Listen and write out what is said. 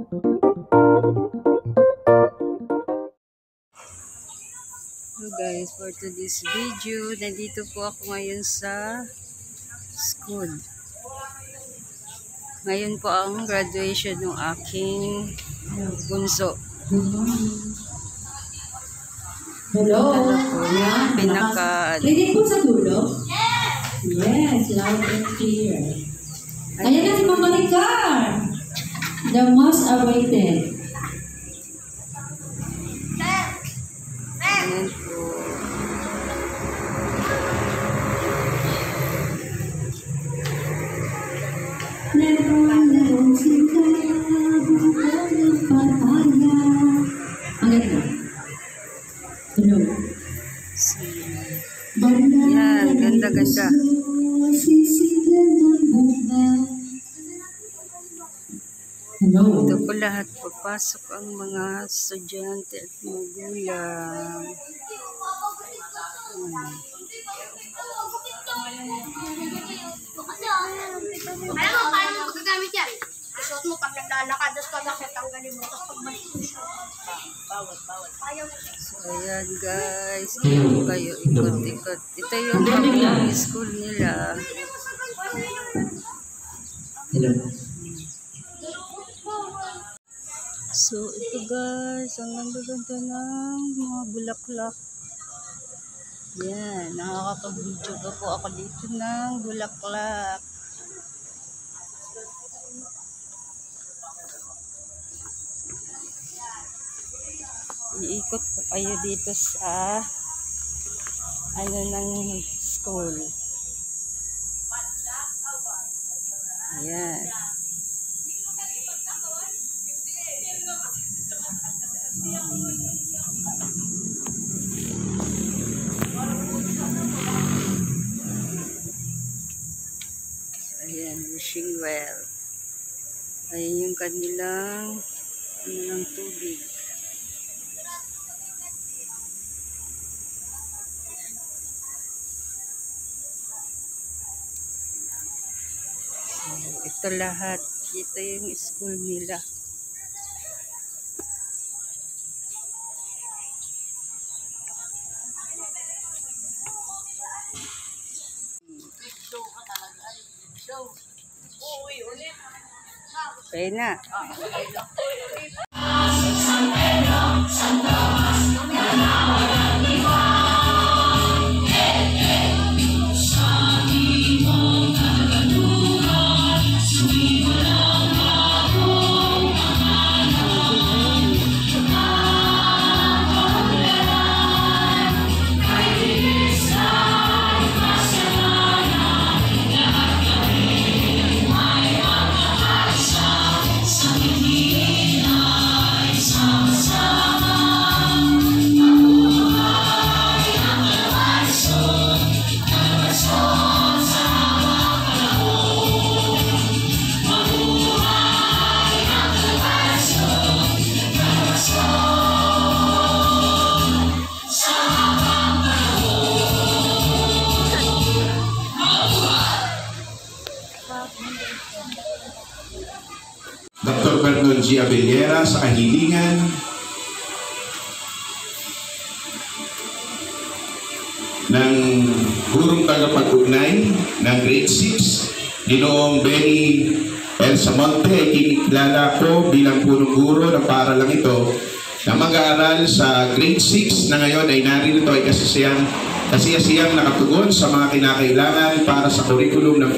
Hello guys, for today's video, nandito po ako ngayon sa school. Ngayon po ang graduation ng aking bunso. Hello. Ready po sa dulo? Yes, loud and clear. Ayan na si Mama Ricar. The most awaited. Ayan po. Hello. Yan, ganda-ganda. Hello. Dito po lahat papasok ang mga estudyante at magulang. Alam mo, paano mo magagamit yan? Isuot mo pag naglalakad, tapos kasi tanggalin mo, tapos pagbalik mo siya. Ayaw na siya. So, ayan guys, ito kayo ikot-ikot. Ito yung pang school nila. Hello. So, ito guys, ang ganda-ganda ng mga bulaklak. Yan, nakakapag-video pa po ako dito ng bulaklak. Iikot po kayo dito sa ng school. Ayan. Ayan, wishing well. Ayan yung kanilang ng tubig. So, ito lahat. Ito yung school nila. Kaya na. Dr. Vernon G. Abellera sa kahilingan ng gurong tagapag-ugnay ng grade 6, Ginoong Benny L. Samonte. Kinikilala ko bilang punong guro na para lang ito na mag-aaral sa grade 6 na ngayon ay narito ay kasiyang nakatugon sa mga kinakailangan para sa kurikulum ng